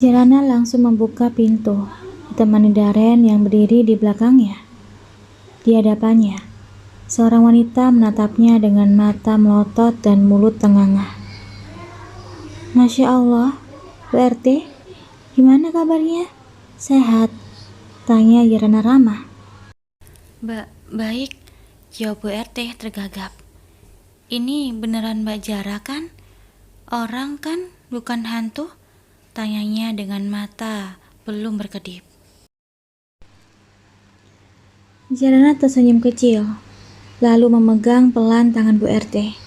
Jelana langsung membuka pintu, ditemani Darren yang berdiri di belakangnya. Di hadapannya, seorang wanita menatapnya dengan mata melotot dan mulut tengangah. Masya Allah, Bu RT, gimana kabarnya? Sehat? Tanya Jelana ramah. Baik, jawab Bu RT tergagap. Ini beneran Mbak Jara kan? Orang kan, bukan hantu? Tanyanya dengan mata belum berkedip. Jelana tersenyum kecil, lalu memegang pelan tangan Bu RT.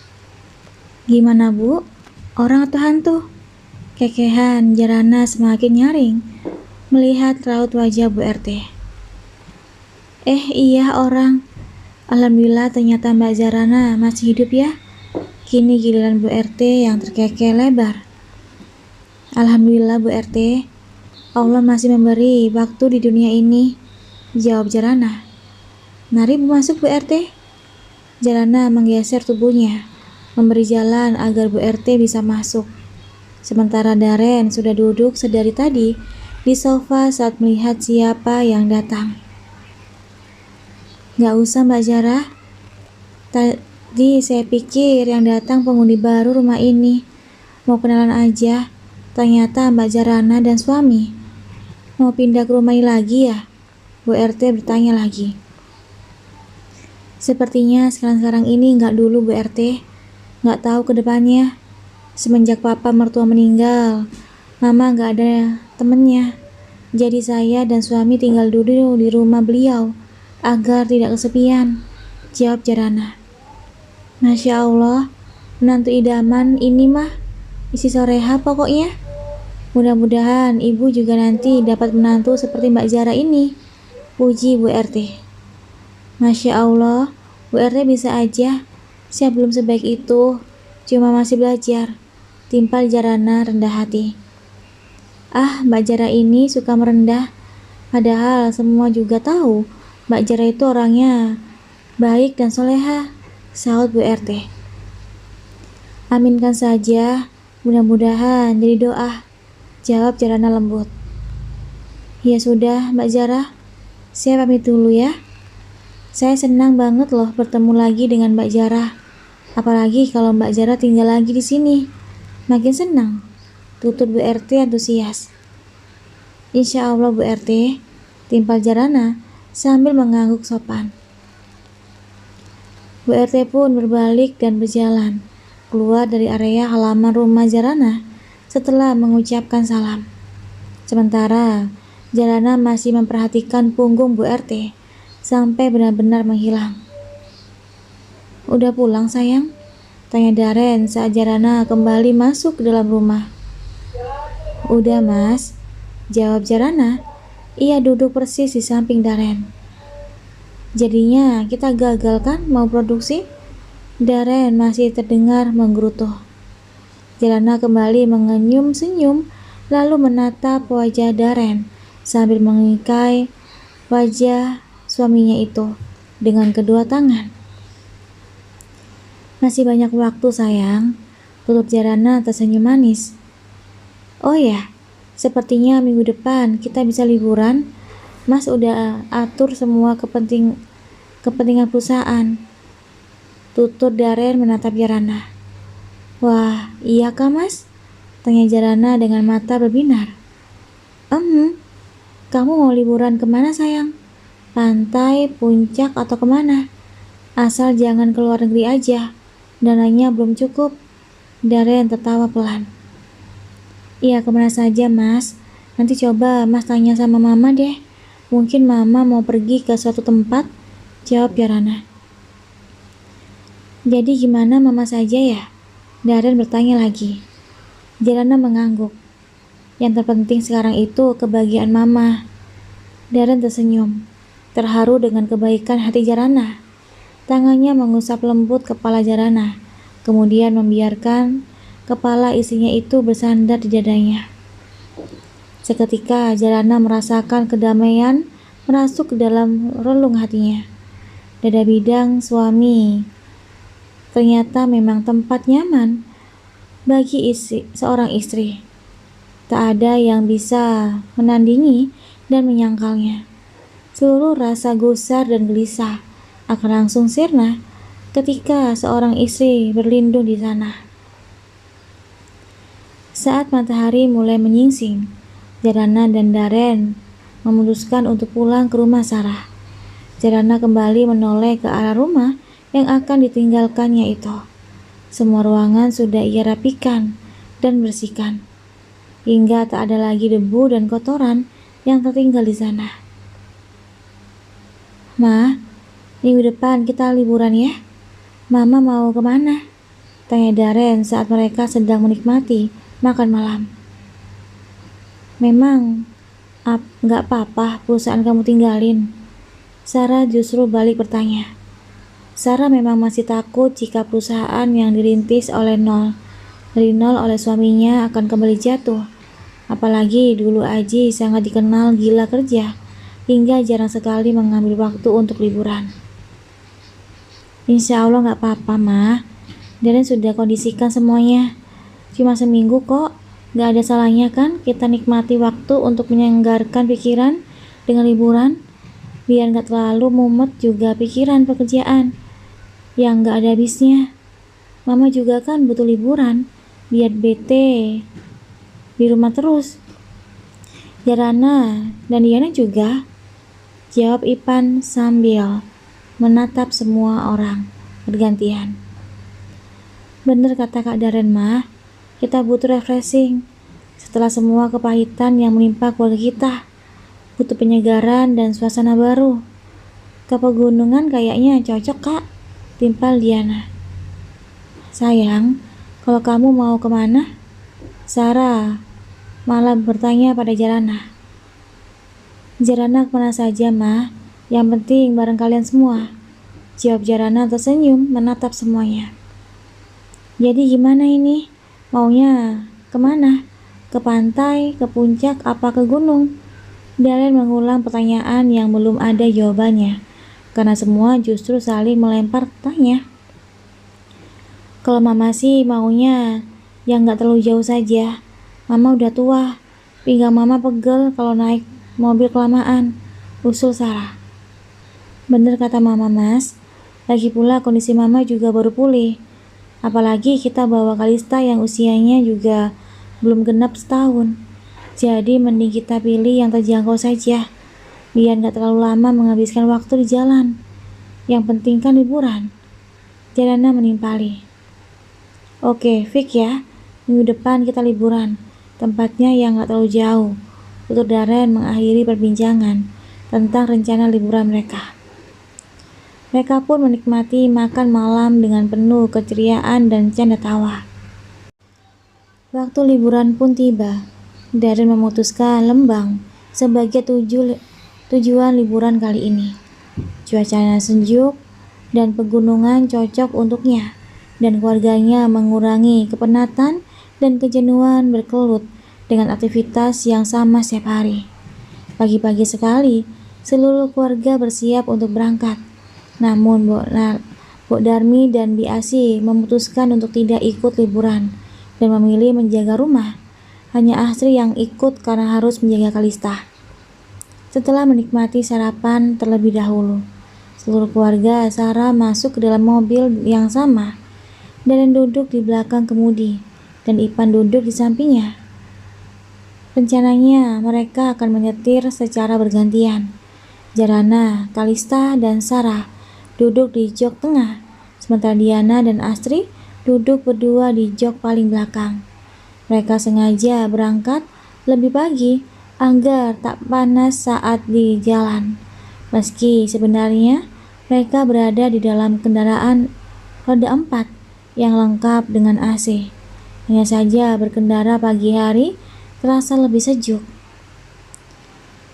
Gimana Bu? Orang atau hantu? Kekehan Jelana semakin nyaring melihat raut wajah Bu RT. Iya orang. Alhamdulillah ternyata Mbak Jarana masih hidup ya. Kini giliran Bu RT yang terkekeh lebar. Alhamdulillah Bu RT, Allah masih memberi waktu di dunia ini, jawab Jarana. Mari Bu masuk Bu RT. Jarana menggeser tubuhnya, memberi jalan agar Bu RT bisa masuk. Sementara Darren sudah duduk sedari tadi di sofa saat melihat siapa yang datang. Gak usah Mbak Jara. Tadi saya pikir yang datang penghuni baru rumah ini. Mau kenalan aja. Ternyata Mbak Jarana dan suami. Mau pindah ke rumah ini lagi ya? Bu RT bertanya lagi. Sepertinya sekarang ini gak dulu Bu RT. Gak tahu ke depannya. Semenjak papa mertua meninggal, mama gak ada temennya. Jadi saya dan suami tinggal dulu di rumah beliau agar tidak kesepian, jawab Jarana. Masya Allah, menantu idaman ini mah isi soreha pokoknya. Mudah-mudahan ibu juga nanti dapat menantu seperti Mbak Jara ini, puji Bu RT. Masya Allah, Bu RT bisa aja. Saya belum sebaik itu, cuma masih belajar, timpal Jarana rendah hati. Mbak Jara ini suka merendah, padahal semua juga tahu Mbak Jara itu orangnya baik dan soleha, sahut Bu RT. Aminkan saja, mudah-mudahan jadi doa, jawab Jarana lembut. Ya sudah Mbak Jara, saya pamit dulu ya. Saya senang banget loh bertemu lagi dengan Mbak Jara. Apalagi kalau Mbak Jara tinggal lagi di sini. Makin senang, tutur Bu RT antusias. Insya Allah Bu RT, timpal Jarana sambil mengangguk sopan. Bu RT pun berbalik dan berjalan keluar dari area halaman rumah Jarana setelah mengucapkan salam. Sementara Jarana masih memperhatikan punggung Bu RT sampai benar-benar menghilang. Udah pulang sayang? Tanya Darren saat Jarana kembali masuk ke dalam rumah. Udah mas, jawab Jarana. Ia duduk persis di samping Darren. Jadinya kita gagal kan mau produksi? Darren masih terdengar menggerutu. Jarana kembali mengenyum senyum lalu menatap wajah Darren sambil mengikai wajah suaminya itu dengan kedua tangan. Masih banyak waktu sayang, tutup Jarana tersenyum manis. Oh ya, sepertinya minggu depan kita bisa liburan. Mas udah atur semua kepentingan perusahaan. Tutur Darren menatap Jarana. Wah, iya kah mas? Tanya Jarana dengan mata berbinar. Kamu mau liburan kemana sayang? Pantai, puncak, atau kemana? Asal jangan keluar negeri aja. Dananya belum cukup. Darren tertawa pelan. Iya, kemana saja mas? Nanti coba mas tanya sama mama deh. Mungkin mama mau pergi ke suatu tempat, jawab Jarana. Jadi gimana mama saja ya? Darren bertanya lagi. Jarana mengangguk. Yang terpenting sekarang itu kebahagiaan mama. Darren tersenyum, terharu dengan kebaikan hati Jarana. Tangannya mengusap lembut kepala Jarana, kemudian membiarkan kepala istrinya itu bersandar di dadanya. Seketika Jarana merasakan kedamaian merasuk ke dalam relung hatinya. Dada bidang suami ternyata memang tempat nyaman bagi seorang istri. Tak ada yang bisa menandingi dan menyangkalnya. Seluruh rasa gusar dan gelisah akan langsung sirna ketika seorang istri berlindung di sana. Saat matahari mulai menyingsing, Jarana dan Daren memutuskan untuk pulang ke rumah Sarah. Jarana kembali menoleh ke arah rumah yang akan ditinggalkannya itu. Semua ruangan sudah ia rapikan dan bersihkan, hingga tak ada lagi debu dan kotoran yang tertinggal di sana. "Ma, minggu depan kita liburan ya? Mama mau kemana?" tanya Daren saat mereka sedang menikmati makan malam. "Memang nggak apa-apa perusahaan kamu tinggalin?" Sarah justru balik bertanya. Sarah memang masih takut jika perusahaan yang dirintis dari nol oleh suaminya akan kembali jatuh. Apalagi dulu Aji sangat dikenal gila kerja, hingga jarang sekali mengambil waktu untuk liburan. "Insya Allah nggak apa-apa, Ma. Daren sudah kondisikan semuanya. Cuma seminggu kok. Nggak ada salahnya kan kita nikmati waktu untuk menyegarkan pikiran dengan liburan, biar nggak terlalu mumet juga pikiran pekerjaan yang nggak ada habisnya. Mama juga kan butuh liburan, biar bete di rumah terus." "Jarana dan Diana juga," jawab Ipan sambil menatap semua orang bergantian. "Bener kata Kak Daren, Ma. Kita butuh refreshing setelah semua kepahitan yang menimpa keluarga kita. Butuh penyegaran dan suasana baru. Ke pegunungan kayaknya cocok, Kak," timpal Diana. "Sayang, kalau kamu mau kemana?" Sarah malah bertanya pada Jarana. "Jarana kemana saja, Ma. Yang penting bareng kalian semua," jawab Jarana tersenyum menatap semuanya. "Jadi gimana ini? Maunya kemana? Ke pantai, ke puncak, apa ke gunung?" Daren mengulang pertanyaan yang belum ada jawabannya, karena semua justru saling melempar tanya. "Kalau Mama sih maunya yang gak terlalu jauh saja. Mama udah tua, pinggang Mama pegel kalau naik mobil kelamaan," usul Sarah. "Bener kata Mama, Mas. Lagi pula kondisi Mama juga baru pulih. Apalagi kita bawa Kalista yang usianya juga belum genap setahun. Jadi mending kita pilih yang terjangkau saja, biar gak terlalu lama menghabiskan waktu di jalan. Yang penting kan liburan," Jarana menimpali. "Oke, fix ya. Minggu depan kita liburan. Tempatnya yang gak terlalu jauh," tutur Daren mengakhiri perbincangan tentang rencana liburan mereka. Mereka pun menikmati makan malam dengan penuh keceriaan dan canda tawa. Waktu liburan pun tiba. Daren memutuskan Lembang sebagai tujuan liburan kali ini. Cuacanya sejuk dan pegunungan cocok untuknya, dan keluarganya mengurangi kepenatan dan kejenuhan berkelut dengan aktivitas yang sama setiap hari. Pagi-pagi sekali, seluruh keluarga bersiap untuk berangkat. Namun Bok Darmi dan Bi Asi memutuskan untuk tidak ikut liburan dan memilih menjaga rumah. Hanya Astri yang ikut karena harus menjaga Kalista. Setelah menikmati sarapan terlebih dahulu, seluruh keluarga Sarah masuk ke dalam mobil yang sama. Daren duduk di belakang kemudi dan Ipan duduk di sampingnya. Rencananya mereka akan menyetir secara bergantian. Jarana, Kalista, dan Sarah duduk di jok tengah, sementara Diana dan Astri duduk berdua di jok paling belakang. Mereka sengaja berangkat lebih pagi agar tak panas saat di jalan. Meski sebenarnya mereka berada di dalam kendaraan roda 4 yang lengkap dengan AC. Hanya saja berkendara pagi hari terasa lebih sejuk.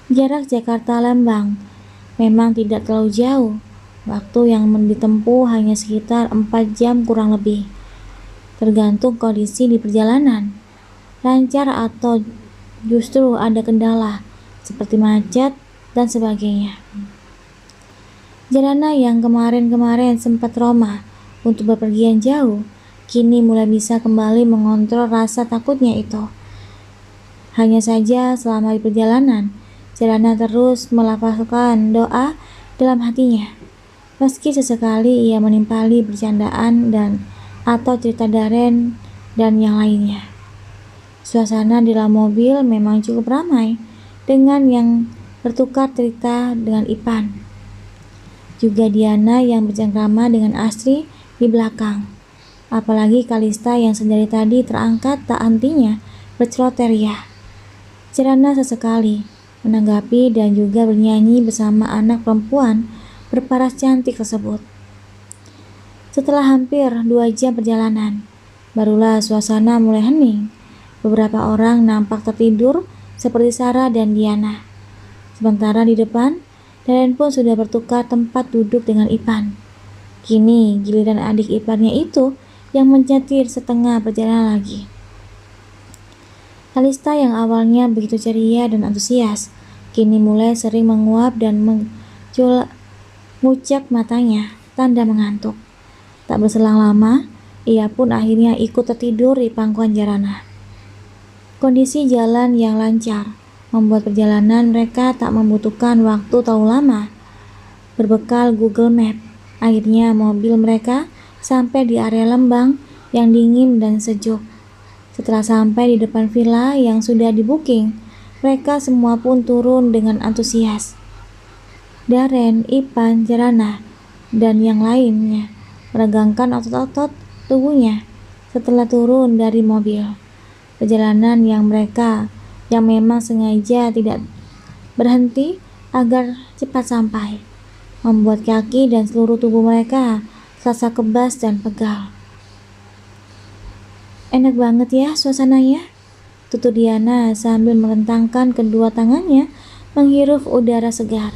Jarak Jakarta-Lembang memang tidak terlalu jauh. Waktu yang ditempuh hanya sekitar 4 jam kurang lebih. Tergantung kondisi di perjalanan, lancar atau justru ada kendala seperti macet dan sebagainya. Jarana yang kemarin-kemarin sempat trauma untuk bepergian jauh, kini mulai bisa kembali mengontrol rasa takutnya itu. Hanya saja selama di perjalanan, Kirana terus melafazkan doa dalam hatinya. Meski sesekali ia menimpali bercandaan dan atau cerita Darren dan yang lainnya. Suasana di dalam mobil memang cukup ramai dengan yang bertukar cerita dengan Ipan. Juga Diana yang bercengkrama dengan Astri di belakang. Apalagi Kalista yang sejari tadi terangkat tak hentinya berceloteria. Kirana sesekali menanggapi dan juga bernyanyi bersama anak perempuan berparas cantik tersebut. Setelah hampir 2 jam perjalanan, barulah suasana mulai hening. Beberapa orang nampak tertidur seperti Sarah dan Diana. Sementara di depan, Darren pun sudah bertukar tempat duduk dengan Ipan. Kini giliran adik iparnya itu yang menyetir setengah perjalanan lagi. Kalista yang awalnya begitu ceria dan antusias, kini mulai sering menguap dan mengucek matanya, tanda mengantuk. Tak berselang lama, ia pun akhirnya ikut tertidur di pangkuan Jarana. Kondisi jalan yang lancar membuat perjalanan mereka tak membutuhkan waktu terlalu lama. Berbekal Google Map, akhirnya mobil mereka sampai di area Lembang yang dingin dan sejuk. Setelah sampai di depan villa yang sudah di-booking, mereka semua pun turun dengan antusias. Darren, Ipan, Jarana, dan yang lainnya meregangkan otot-otot tubuhnya setelah turun dari mobil. Perjalanan yang memang sengaja tidak berhenti agar cepat sampai, membuat kaki dan seluruh tubuh mereka terasa kebas dan pegal. Enak banget ya suasananya, tutur Diana sambil merentangkan kedua tangannya menghirup udara segar.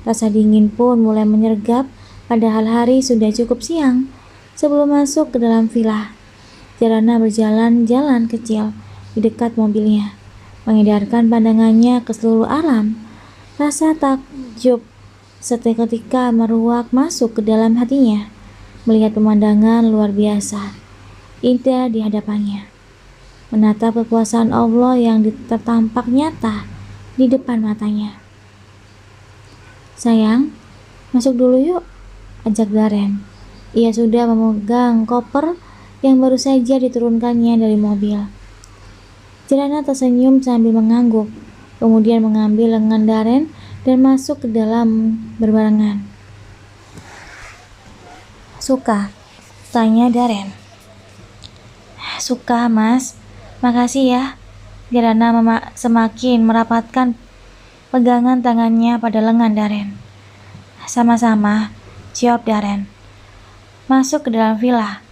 Rasa dingin pun mulai menyergap padahal hari sudah cukup siang. Sebelum masuk ke dalam villa, Jarana berjalan-jalan kecil di dekat mobilnya, mengedarkan pandangannya ke seluruh alam. Rasa takjub seketika meruak masuk ke dalam hatinya, melihat pemandangan luar biasa indah di hadapannya, menatap kekuasaan Allah yang tertampak nyata di depan matanya. Sayang, masuk dulu yuk, ajak Darren. Ia sudah memegang koper yang baru saja diturunkannya dari mobil. Jarana tersenyum sambil mengangguk, kemudian mengambil lengan Darren dan masuk ke dalam berbarengan. Suka? Tanya Darren. Suka, Mas. Makasih ya. Jarana semakin merapatkan pegangan tangannya pada lengan Darren. Sama-sama, jawab Darren. Masuk ke dalam villa.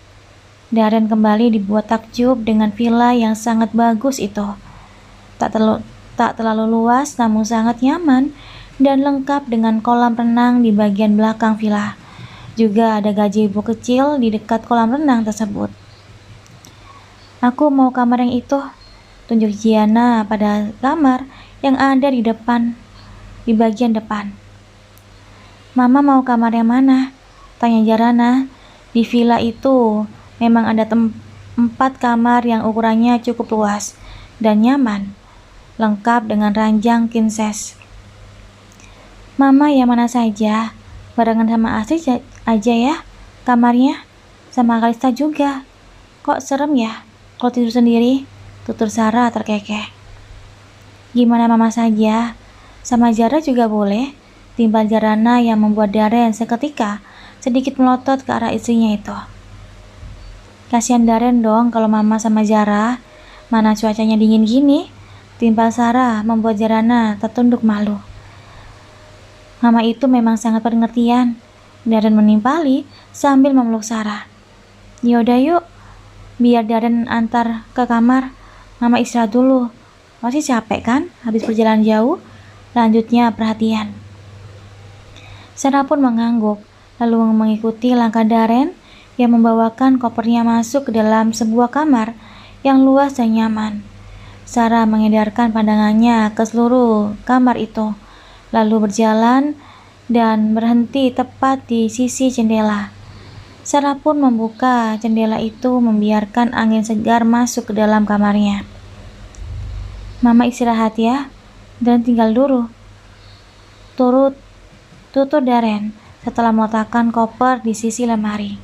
Darren kembali dibuat takjub dengan villa yang sangat bagus itu. Tak terlalu luas namun sangat nyaman dan lengkap dengan kolam renang di bagian belakang villa. Juga ada gazebo kecil di dekat kolam renang tersebut. Aku mau kamar yang itu, tunjuk Diana pada kamar yang ada di bagian depan. Mama mau kamar yang mana? Tanya Jarana. Di villa itu memang ada 4 kamar yang ukurannya cukup luas dan nyaman, lengkap dengan ranjang king size. Mama yang mana saja, barengan sama Astri aja ya kamarnya, sama Kalista juga. Kok serem ya kalau tidur sendiri, tutur Sarah terkekeh. Gimana mama saja, sama Jara juga boleh, timbal Jarana yang membuat Darren seketika sedikit melotot ke arah istrinya itu. Kasihan Darren dong kalau mama sama Jara, mana cuacanya dingin gini, timbal Sarah membuat Jarana tertunduk malu. Mama itu memang sangat pengertian, Darren menimpali sambil memeluk Sarah. Yaudah yuk, biar Darren antar ke kamar, mama istirahat dulu. Masih capek kan habis perjalanan jauh? Lanjutnya perhatian. Sarah pun mengangguk, lalu mengikuti langkah Darren yang membawakan kopernya masuk ke dalam sebuah kamar yang luas dan nyaman. Sarah mengedarkan pandangannya ke seluruh kamar itu, lalu berjalan dan berhenti tepat di sisi jendela. Sarah pun membuka jendela itu membiarkan angin segar masuk ke dalam kamarnya. Mama istirahat ya, dan tinggal dulu. Tutur Daren setelah meletakkan koper di sisi lemari.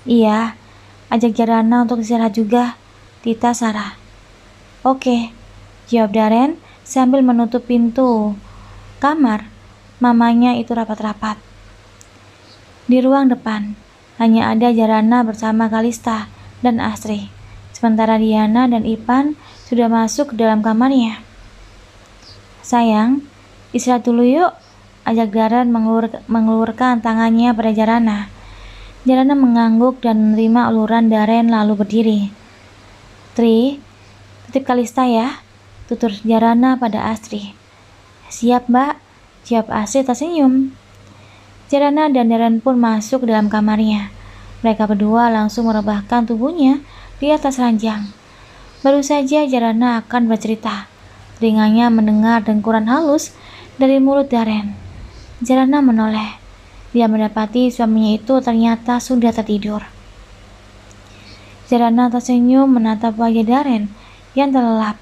Iya, ajak Jarana untuk istirahat juga, Tita Sarah. Oke, jawab Daren sambil menutup pintu kamar. Mamanya itu rapat-rapat. Di ruang depan, hanya ada Jarana bersama Kalista dan Astri. Sementara Diana dan Ipan sudah masuk ke dalam kamarnya. Sayang, istirahat dulu yuk, ajak Daren mengelurkan tangannya pada Jarana. Jarana mengangguk dan menerima uluran Daren lalu berdiri. Tri, titip Kalista ya, tutur Jarana pada Astri. Siap mbak, jawab Astri tersenyum. Jarana dan Daren pun masuk ke dalam kamarnya. Mereka berdua langsung merebahkan tubuhnya di atas ranjang. Baru saja Jarana akan bercerita, telinganya mendengar dengkuran halus dari mulut Daren. Jarana menoleh. Dia mendapati suaminya itu ternyata sudah tertidur. Jarana tersenyum menatap wajah Daren yang terlelap.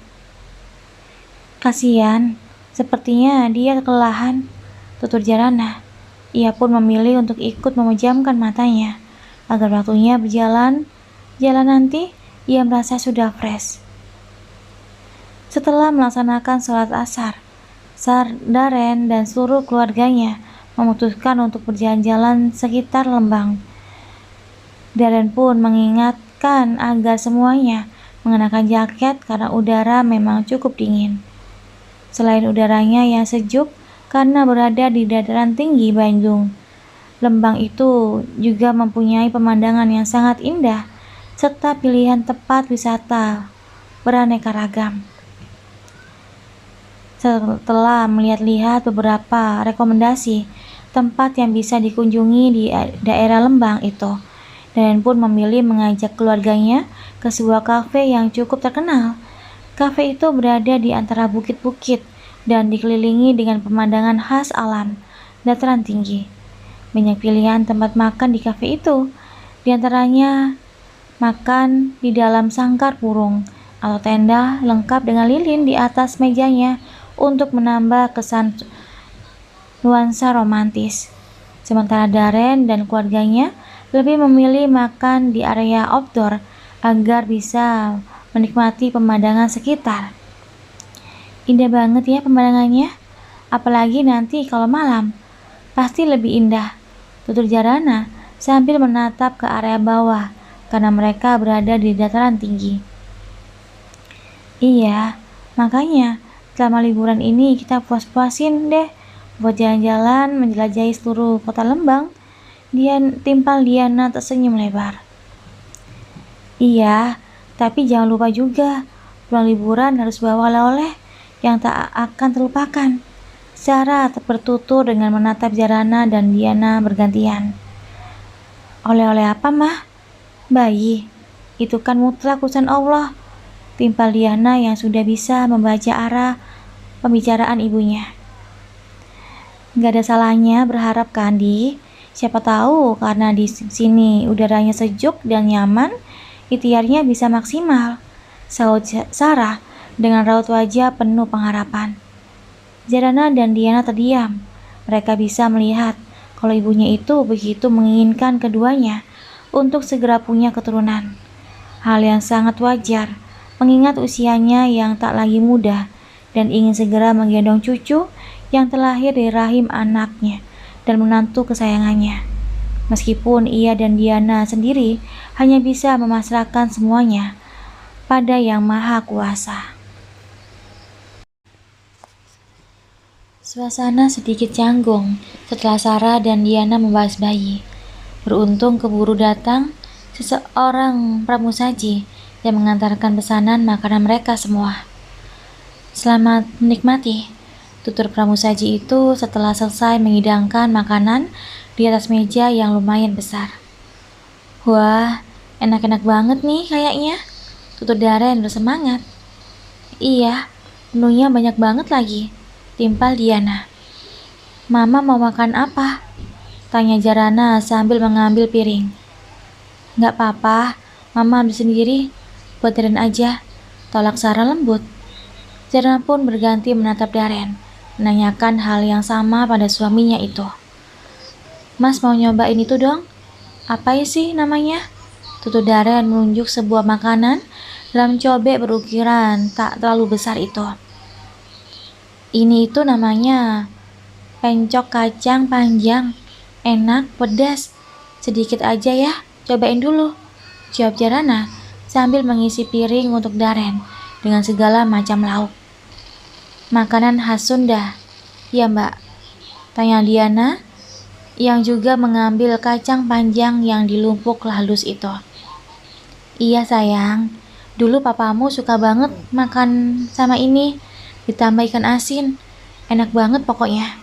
Kasihan, sepertinya dia kelelahan, tutur Jarana. Ia pun memilih untuk ikut memejamkan matanya, agar waktunya berjalan nanti ia merasa sudah fresh. Setelah melaksanakan sholat asar, Daren dan seluruh keluarganya memutuskan untuk berjalan-jalan sekitar Lembang. Daren pun mengingatkan agar semuanya mengenakan jaket karena udara memang cukup dingin. Selain udaranya yang sejuk karena berada di dataran tinggi Bandung, Lembang itu juga mempunyai pemandangan yang sangat indah serta pilihan tempat wisata beraneka ragam. Setelah melihat-lihat beberapa rekomendasi tempat yang bisa dikunjungi di daerah Lembang itu, Daren pun memilih mengajak keluarganya ke sebuah kafe yang cukup terkenal. Kafe itu berada di antara bukit-bukit dan dikelilingi dengan pemandangan khas alam dataran tinggi. Banyak pilihan tempat makan di kafe itu, di antaranya makan di dalam sangkar burung atau tenda lengkap dengan lilin di atas mejanya untuk menambah kesan nuansa romantis. Sementara Daren dan keluarganya lebih memilih makan di area outdoor agar bisa menikmati pemandangan sekitar. Indah banget ya pemandangannya, apalagi nanti kalau malam, pasti lebih indah, tutur Jarana sambil menatap ke area bawah karena mereka berada di dataran tinggi. Iya, makanya selama liburan ini kita puas-puasin deh buat jalan-jalan menjelajahi seluruh kota Lembang. Timpal Diana tersenyum lebar. Iya, tapi jangan lupa juga pulang liburan harus bawa oleh-oleh yang tak akan terlupakan. Sarah bertutur dengan menatap Jarana dan Diana bergantian. Oleh-oleh apa mah? Bayi, itu kan mutlak urusan Allah, timpal Diana yang sudah bisa membaca arah pembicaraan ibunya. Gak ada salahnya berharap kan, Di? Siapa tahu karena di sini udaranya sejuk dan nyaman, ikhtiarnya bisa maksimal, sahut Sarah dengan raut wajah penuh pengharapan. Jarana dan Diana terdiam. Mereka bisa melihat kalau ibunya itu begitu menginginkan keduanya untuk segera punya keturunan. Hal yang sangat wajar, mengingat usianya yang tak lagi muda dan ingin segera menggendong cucu yang terlahir dari rahim anaknya dan menantu kesayangannya. Meskipun ia dan Diana sendiri hanya bisa memasrahkan semuanya pada Yang Maha Kuasa. Suasana sedikit canggung setelah Sarah dan Diana membahas bayi. Beruntung keburu datang seseorang pramusaji yang mengantarkan pesanan makanan mereka semua. Selamat menikmati, tutur pramusaji itu setelah selesai menghidangkan makanan di atas meja yang lumayan besar. Wah, enak-enak banget nih kayaknya, tutur Daren bersemangat. Iya, menunya banyak banget lagi, timpal Diana. Mama mau makan apa? Tanya Jarana sambil mengambil piring. Gak apa-apa, Mama ambil sendiri, buat Daren aja, tolak Sarah lembut. Jarana pun berganti menatap Daren, menanyakan hal yang sama pada suaminya itu. Mas mau nyobain itu dong? Apa sih namanya? Tutur Daren menunjuk sebuah makanan dalam cobek berukiran tak terlalu besar itu. Ini itu namanya pencok kacang panjang. Enak, pedas. Sedikit aja ya, cobain dulu. Jawab Jarana sambil mengisi piring untuk Daren dengan segala macam lauk. Makanan khas Sunda. Ya mbak, tanya Diana yang juga mengambil kacang panjang yang dilumpuk halus itu. Iya sayang, dulu papamu suka banget makan sama ini, ditambah ikan asin. Enak banget pokoknya.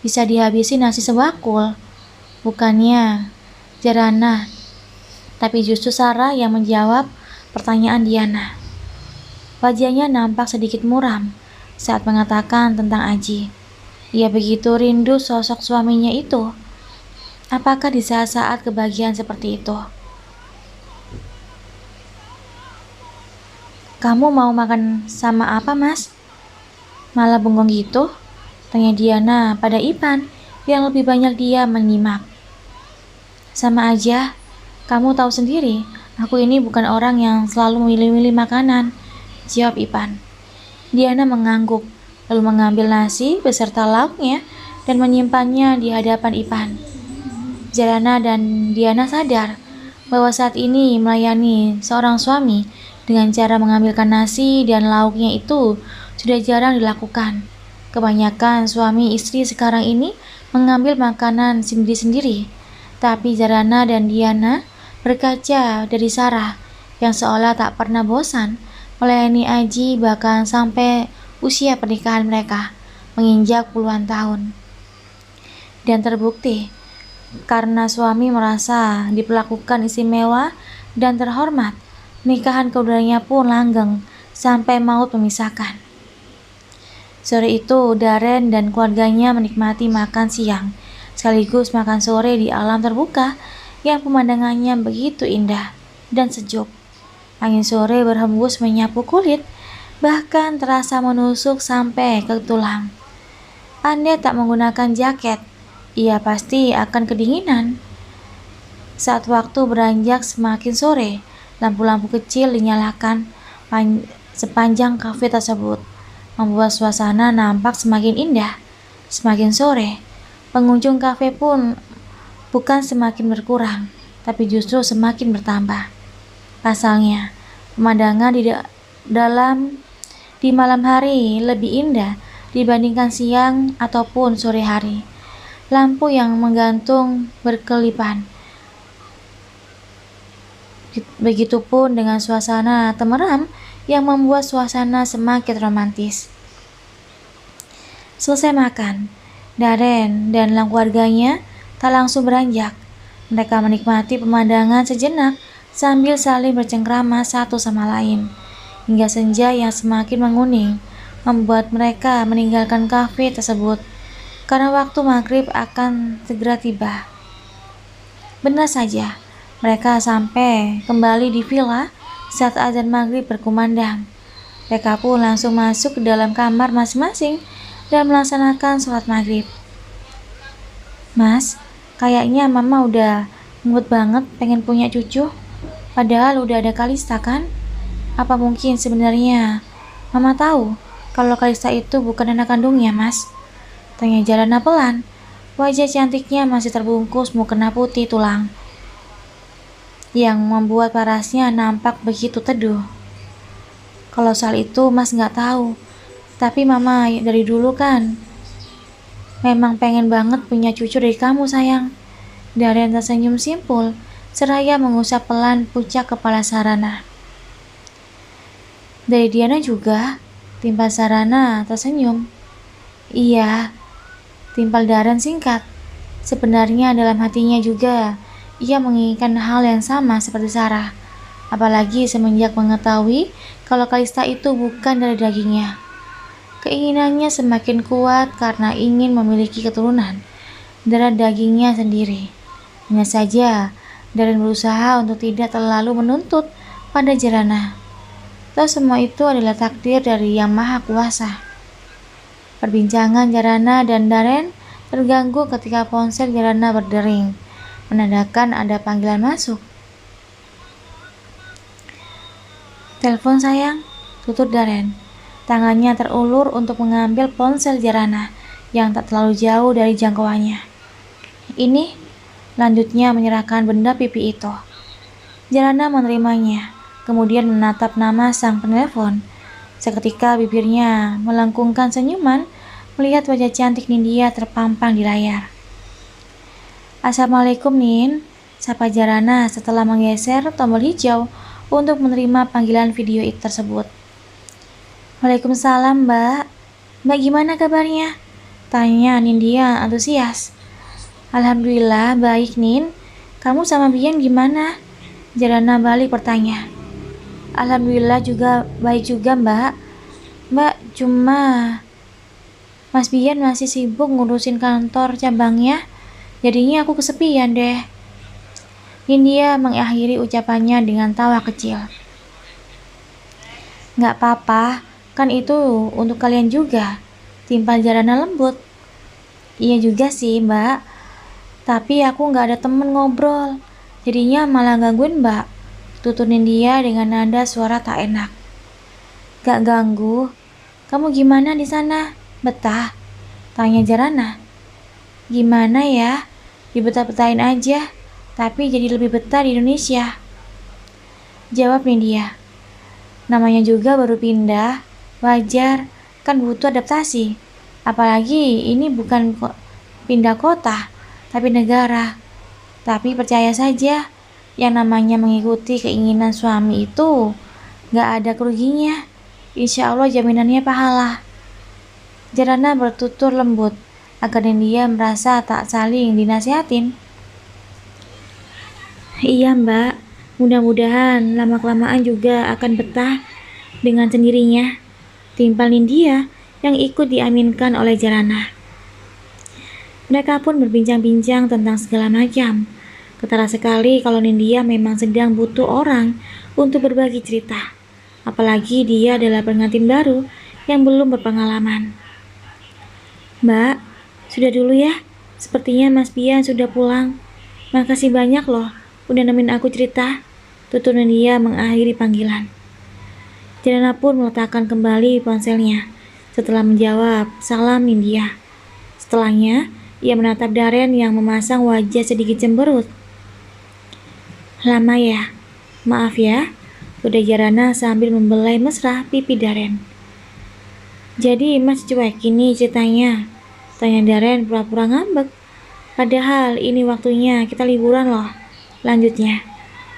Bisa dihabisi nasi sebakul. Bukannya Jarana, tapi justru Sarah yang menjawab pertanyaan Diana. Wajahnya nampak sedikit muram saat mengatakan tentang Aji. Ia begitu rindu sosok suaminya itu. Apakah di saat-saat kebahagiaan seperti itu? Kamu mau makan sama apa, Mas? Malah bengong gitu? Tanya Diana pada Ipan yang lebih banyak dia menyimak. Sama aja, kamu tahu sendiri, aku ini bukan orang yang selalu memilih-milih makanan, jawab Ipan. Diana mengangguk, lalu mengambil nasi beserta lauknya dan menyimpannya di hadapan Ipan. Jarana dan Diana sadar bahwa saat ini melayani seorang suami dengan cara mengambilkan nasi dan lauknya itu sudah jarang dilakukan. Kebanyakan suami istri sekarang ini mengambil makanan sendiri-sendiri, tapi Jarana dan Diana berkaca dari Sarah yang seolah tak pernah bosan melayani Aji bahkan sampai usia pernikahan mereka menginjak puluhan tahun. Dan terbukti, karena suami merasa diperlakukan istimewa dan terhormat, nikahan keduanya pun langgeng sampai maut memisahkan. Sore itu, Daren dan keluarganya menikmati makan siang, sekaligus makan sore di alam terbuka yang pemandangannya begitu indah dan sejuk. Angin sore berhembus menyapu kulit, bahkan terasa menusuk sampai ke tulang. Andai tak menggunakan jaket, ia pasti akan kedinginan. Saat waktu beranjak semakin sore, lampu-lampu kecil dinyalakan sepanjang kafe tersebut, membuat suasana nampak semakin indah. Semakin sore, pengunjung kafe pun bukan semakin berkurang, tapi justru semakin bertambah. Pasalnya, pemandangan di malam hari lebih indah dibandingkan siang ataupun sore hari. Lampu yang menggantung berkelipan. Begitupun dengan suasana temeram yang membuat suasana semakin romantis. Selesai makan, Daren dan keluarganya tak langsung beranjak. Mereka menikmati pemandangan sejenak sambil saling bercengkrama satu sama lain, hingga senja yang semakin menguning membuat mereka meninggalkan kafe tersebut karena waktu maghrib akan segera tiba. Benar saja, mereka sampai kembali di villa saat azan maghrib berkumandang. Mereka pun langsung masuk ke dalam kamar masing-masing dan melaksanakan sholat maghrib. Mas, kayaknya mama udah ngut banget pengen punya cucu. Padahal udah ada Kalista kan? Apa mungkin sebenarnya mama tahu kalau Kalista itu bukan anak kandungnya, Mas? Tanya Jarana pelan. Wajah cantiknya masih terbungkus mukena putih tulang, yang membuat parasnya nampak begitu teduh. Kalau soal itu Mas nggak tahu, tapi mama dari dulu kan memang pengen banget punya cucu dari kamu sayang. Daren tersenyum simpul, seraya mengusap pelan puncak kepala Sarana. Dari Diana juga, timpal Sarana tersenyum. Iya, timpal Daren singkat. Sebenarnya dalam hatinya juga ia menginginkan hal yang sama seperti Sarah, apalagi semenjak mengetahui kalau Kalista itu bukan dari dagingnya. Keinginannya semakin kuat karena ingin memiliki keturunan dari dagingnya sendiri. Hanya saja, Daren berusaha untuk tidak terlalu menuntut pada Jarana. Toh semua itu adalah takdir dari Yang Maha Kuasa. Perbincangan Jarana dan Daren terganggu ketika ponsel Jarana berdering, menandakan ada panggilan masuk. "Telepon sayang," tutur Daren. Tangannya terulur untuk mengambil ponsel Jarana yang tak terlalu jauh dari jangkauannya. "Ini," lanjutnya menyerahkan benda pipi itu. Jarana menerimanya, kemudian menatap nama sang penelpon. Seketika bibirnya melengkungkan senyuman melihat wajah cantik Nindya terpampang di layar. "Assalamualaikum, Nin," sapa Jarana setelah menggeser tombol hijau untuk menerima panggilan video tersebut. "Waalaikumsalam, Mbak. Mbak gimana kabarnya?" tanya Nindya antusias. "Alhamdulillah baik, Nin. Kamu sama Bian gimana?" Jarana balik bertanya. "Alhamdulillah juga baik juga, Mbak. Mbak, cuma Mas Bian masih sibuk ngurusin kantor cabangnya, jadinya aku kesepian deh." Nindya mengakhiri ucapannya dengan tawa kecil. "Nggak apa-apa, kan itu untuk kalian juga," timpal Jarana lembut. "Iya juga sih, Mbak. Tapi aku nggak ada temen ngobrol, jadinya malah gangguin Mbak," tutur Nindya dengan nada suara tak enak. "Gak ganggu. Kamu gimana di sana? Betah?" tanya Jarana. "Gimana ya? Dibetah-betahin aja, tapi jadi lebih betah di Indonesia," jawab Nindya. "Namanya juga baru pindah, wajar, kan butuh adaptasi. Apalagi ini bukan pindah kota, tapi negara. Tapi percaya saja, yang namanya mengikuti keinginan suami itu gak ada keruginya. Insya Allah jaminannya pahala." Jarana bertutur lembut agar Nindya merasa tak saling dinasihatin. "Iya, Mbak. Mudah-mudahan lama-kelamaan juga akan betah dengan sendirinya," timpal Nindya yang ikut diaminkan oleh Jarana. Mereka pun berbincang-bincang tentang segala macam. Ketara sekali kalau Nindya memang sedang butuh orang untuk berbagi cerita. Apalagi dia adalah pengantin baru yang belum berpengalaman. "Mbak, sudah dulu ya. Sepertinya Mas Bian sudah pulang. Makasih banyak loh udah nemenin aku cerita," tutur Nindya mengakhiri panggilan. Jarana pun meletakkan kembali ponselnya setelah menjawab salam Nindya. Setelahnya, ia menatap Daren yang memasang wajah sedikit cemberut. "Lama ya? Maaf ya," udah Jarana sambil membelai mesra pipi Daren. "Jadi Mas cuek ini ceritanya?" tanya Daren pura-pura ngambek. "Padahal ini waktunya kita liburan loh," lanjutnya.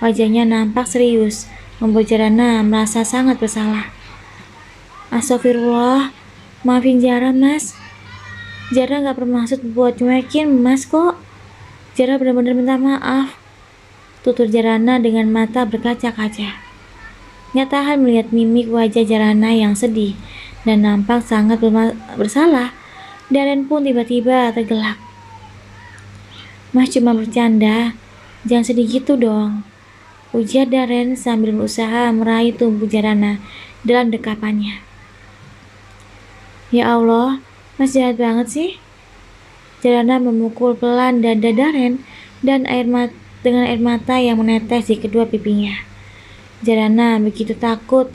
Wajahnya nampak serius, membuat Jarana merasa sangat bersalah. "Astagfirullah, maafin Jara, Mas. Jara gak bermaksud buat cuekin Mas kok. Jara benar-benar minta maaf," tutur Jarana dengan mata berkaca-kaca. Gak tahan melihat mimik wajah Jarana yang sedih dan nampak sangat bersalah. Daren pun tiba-tiba tergelak. "Mas cuma bercanda, jangan sedih gitu dong," ujar Daren sambil berusaha meraih tubuh Jarana dalam dekapannya. "Ya Allah, Mas jahat banget sih." Jarana memukul pelan dada Daren dan dengan air mata yang menetes di kedua pipinya. Jarana begitu takut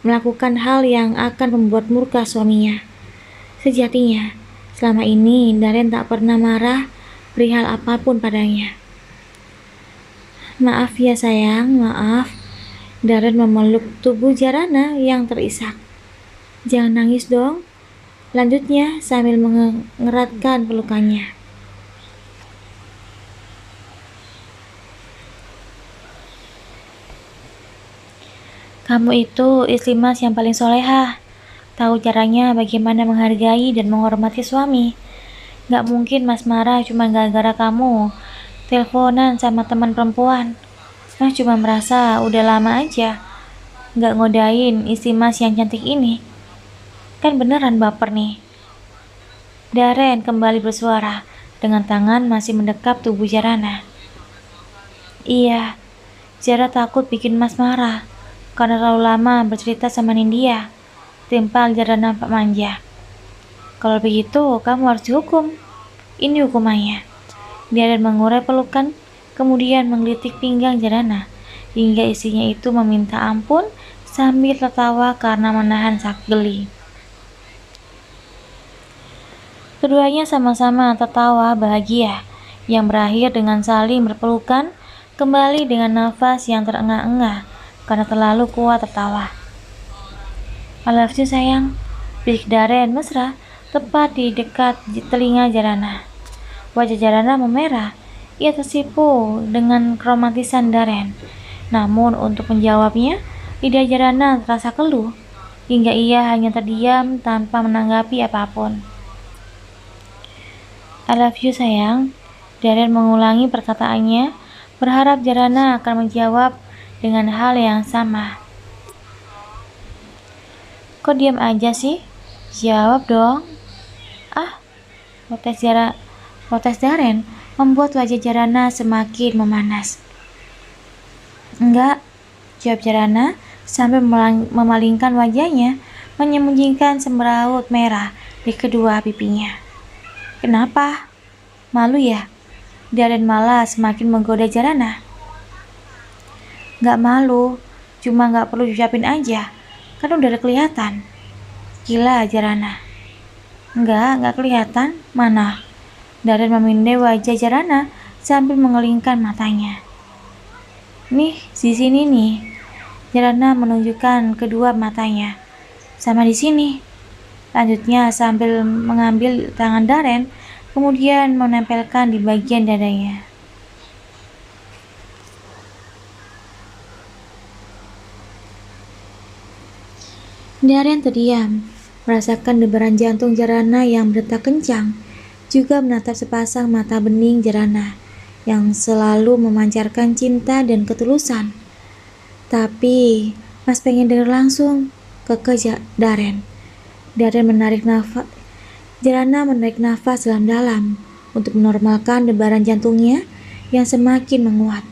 melakukan hal yang akan membuat murka suaminya. Sejatinya, selama ini Daren tak pernah marah perihal apapun padanya. "Maaf ya sayang, maaf." Daren memeluk tubuh Jarana yang terisak. "Jangan nangis dong," lanjutnya sambil mengeratkan pelukannya. "Kamu itu istri Mas yang paling solehah. Tahu caranya bagaimana menghargai dan menghormati suami. Gak mungkin Mas marah cuma gara-gara kamu teleponan sama teman perempuan. Mas cuma merasa udah lama aja gak ngodain istri Mas yang cantik ini. Kan beneran baper nih." Daren kembali bersuara dengan tangan masih mendekap tubuh Jarana. "Iya, Jara takut bikin Mas marah. karena terlalu lama bercerita sama Nindya, timpal Jarana Pak Manja. Kalau begitu, kamu harus dihukum. Ini hukumannya. Daren mengurai pelukan, kemudian menggelitik pinggang Jarana, hingga istrinya itu meminta ampun sambil tertawa karena menahan sakit geli. Keduanya sama-sama tertawa bahagia, yang berakhir dengan saling berpelukan, kembali dengan nafas yang terengah-engah karena terlalu kuat tertawa. I love you sayang, bisik Daren mesra, tepat di dekat telinga Jarana. Wajah Jarana memerah, ia tersipu dengan keromantisan Daren. Namun untuk menjawabnya, lidah Jarana terasa keluh, hingga ia hanya terdiam tanpa menanggapi apapun. I love you sayang, Daren mengulangi perkataannya, berharap Jarana akan menjawab dengan hal yang sama. Kok diam aja sih? Jawab dong. Ah, protes Daren membuat wajah Jarana semakin memanas. Enggak, jawab Jarana sambil memalingkan wajahnya, menyembunyikan semeraut merah di kedua pipinya. Kenapa? Malu ya? Daren malah semakin menggoda Jarana. Gak malu, cuma gak perlu diucapin aja, kan udah kelihatan. Gila Jarana. Gak kelihatan, mana? Daren memindai wajah Jarana sambil mengelingkan matanya. Nih, di sini nih. Jarana menunjukkan kedua matanya. Sama di sini. Lanjutnya sambil mengambil tangan Daren, kemudian menempelkan di bagian dadanya. Daren terdiam, merasakan debaran jantung Jarana yang berdetak kencang, juga menatap sepasang mata bening Jarana yang selalu memancarkan cinta dan ketulusan. Tapi, Mas pengen denger langsung, kekeh Daren. Jarana menarik nafas dalam-dalam untuk menormalkan debaran jantungnya yang semakin menguat.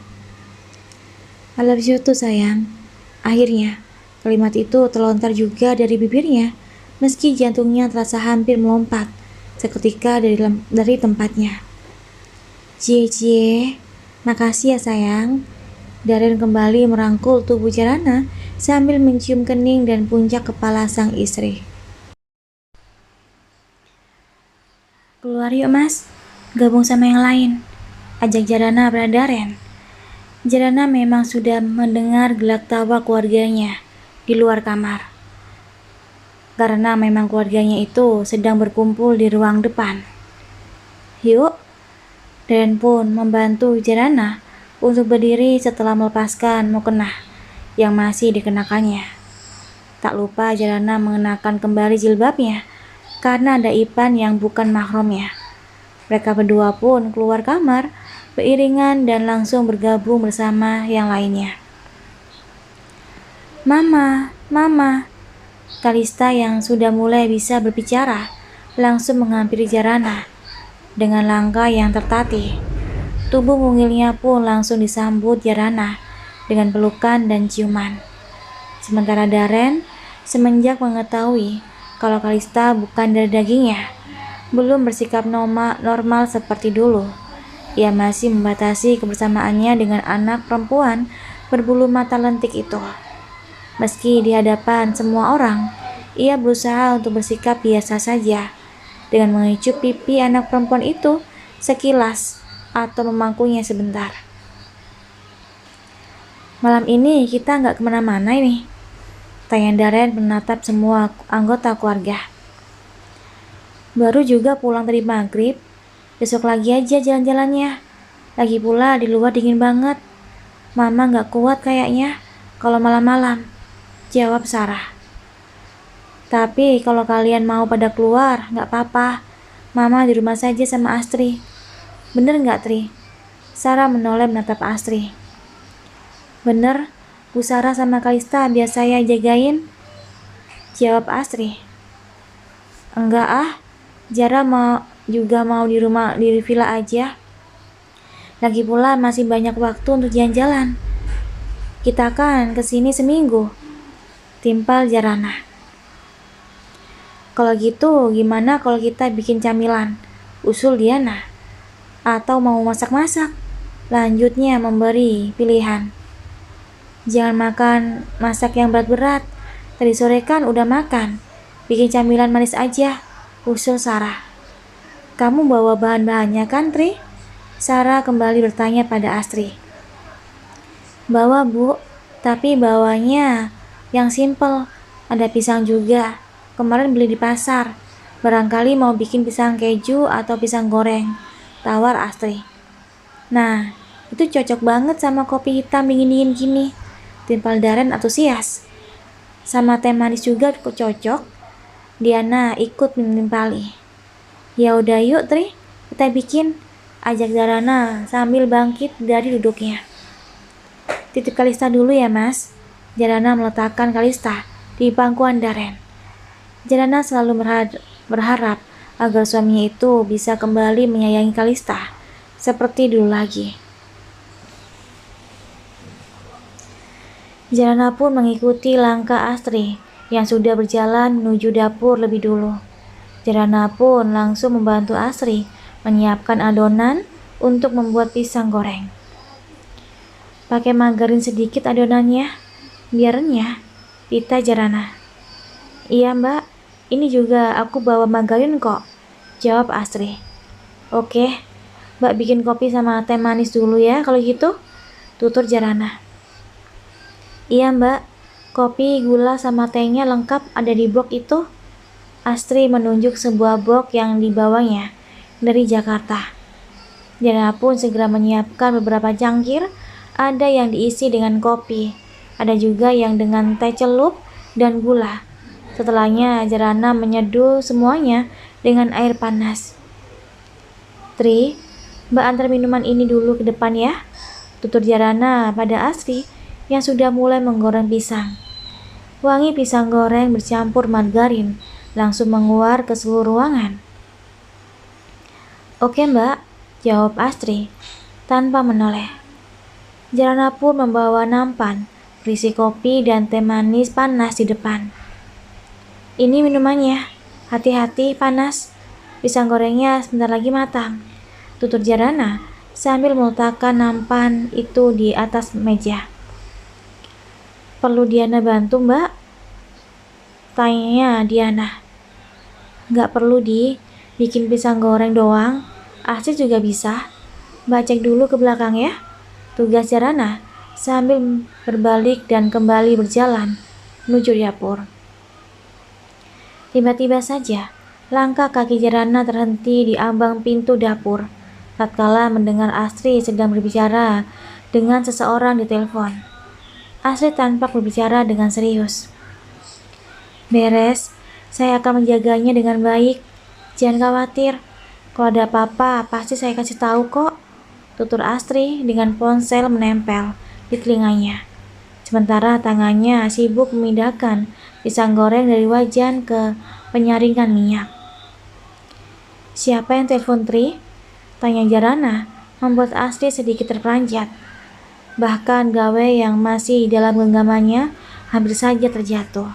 I love you too sayang. Akhirnya, kalimat itu terlontar juga dari bibirnya, meski jantungnya terasa hampir melompat seketika dari tempatnya. Cie, makasih ya sayang. Daren kembali merangkul tubuh Jarana sambil mencium kening dan puncak kepala sang istri. Keluar yuk mas, gabung sama yang lain, ajak Jarana pada Daren. Jarana memang sudah mendengar gelak tawa keluarganya di luar kamar. Karena memang keluarganya itu sedang berkumpul di ruang depan. Yuk, Daren pun membantu Jarana untuk berdiri setelah melepaskan mukena yang masih dikenakannya. Tak lupa Jarana mengenakan kembali jilbabnya karena ada Ipan yang bukan mahramnya. Mereka berdua pun keluar kamar beriringan dan langsung bergabung bersama yang lainnya. Mama, Kalista yang sudah mulai bisa berbicara langsung menghampiri Jarana dengan langkah yang tertatih. Tubuh mungilnya pun langsung disambut Jarana dengan pelukan dan ciuman. Sementara Daren semenjak mengetahui kalau Kalista bukan dari dagingnya, belum bersikap normal seperti dulu. Ia masih membatasi kebersamaannya dengan anak perempuan berbulu mata lentik itu. Meski di hadapan semua orang, ia berusaha untuk bersikap biasa saja, dengan mengicup pipi anak perempuan itu sekilas atau memangkunya sebentar. Malam ini kita nggak kemana-mana ini, tanya Daren menatap semua anggota keluarga. Baru juga pulang dari maghrib, besok lagi aja jalan-jalannya. Lagi pula di luar dingin banget. Mama nggak kuat kayaknya kalau malam-malam, jawab Sarah. Tapi kalau kalian mau pada keluar, nggak apa-apa. Mama di rumah saja sama Astri. Bener nggak, Tri? Sarah menoleh menatap Astri. Bener, Bu Sarah sama Kalista biar saya jagain, jawab Astri. Enggak ah, Jara mau di rumah di villa aja. Lagi pula masih banyak waktu untuk jalan-jalan. Kita kan kesini seminggu, timpal Jarana. Kalau gitu gimana kalau kita bikin camilan? Usul Diana. Atau mau masak-masak? Lanjutnya memberi pilihan. Jangan makan masak yang berat-berat. Tadi sore kan udah makan. Bikin camilan manis aja, usul Sarah. Kamu bawa bahan-bahannya kan, Tri? Sarah kembali bertanya pada Astri. Bawa, Bu, tapi bawanya yang simple. Ada pisang juga. Kemarin beli di pasar. Barangkali mau bikin pisang keju atau pisang goreng, tawar Astri. Nah, itu cocok banget sama kopi hitam dingin-dingin gini. Timpal Daren antusias. Sama teh manis juga cocok. Diana ikut menimpali. Ya udah yuk Tri, kita bikin, ajak Jarana sambil bangkit dari duduknya. Titip Kalista dulu ya Mas. Jarana meletakkan Kalista di pangkuan Daren. Jarana selalu berharap agar suaminya itu bisa kembali menyayangi Kalista seperti dulu lagi. Jarana pun mengikuti langkah Astri yang sudah berjalan menuju dapur lebih dulu. Jarana pun langsung membantu Astri menyiapkan adonan untuk membuat pisang goreng. Pakai margarin sedikit adonannya, biar renyah, pita Jarana. Iya Mbak, ini juga aku bawa margarin kok, jawab Astri. Oke, Mbak bikin kopi sama teh manis dulu ya kalau gitu, tutur Jarana. Iya Mbak, kopi, gula, sama tehnya lengkap ada di box itu. Astri menunjuk sebuah box yang dibawanya dari Jakarta. Jarana pun segera menyiapkan beberapa cangkir, ada yang diisi dengan kopi, ada juga yang dengan teh celup dan gula. Setelahnya Jarana menyeduh semuanya dengan air panas. Tri, Mbak antar minuman ini dulu ke depan ya, tutur Jarana pada Astri yang sudah mulai menggoreng pisang. Wangi pisang goreng bercampur margarin langsung menguar ke seluruh ruangan. Oke Mbak, jawab Astri tanpa menoleh. Jarana pun membawa nampan berisi kopi dan teh manis panas di depan. Ini minumannya, hati-hati panas, pisang gorengnya sebentar lagi matang, tutur Jarana sambil meletakkan nampan itu di atas meja. Perlu Diana bantu Mbak? Tanya Diana. Nggak perlu bikin pisang goreng doang, Astri juga bisa. Mbak cek dulu ke belakang ya, tugas Jarana sambil berbalik dan kembali berjalan menuju dapur. Tiba-tiba saja, langkah kaki Jarana terhenti di ambang pintu dapur, tatkala mendengar Astri sedang berbicara dengan seseorang di telepon. Astri tampak berbicara dengan serius. Beres, saya akan menjaganya dengan baik. Jangan khawatir, kalau ada apa-apa pasti saya kasih tahu kok, tutur Astri dengan ponsel menempel di telinganya. Sementara tangannya sibuk memindahkan pisang goreng dari wajan ke penyaringan minyak. Siapa yang telepon Tri? Tanya Jarana, membuat Astri sedikit terperanjat. Bahkan gawe yang masih dalam genggamannya hampir saja terjatuh.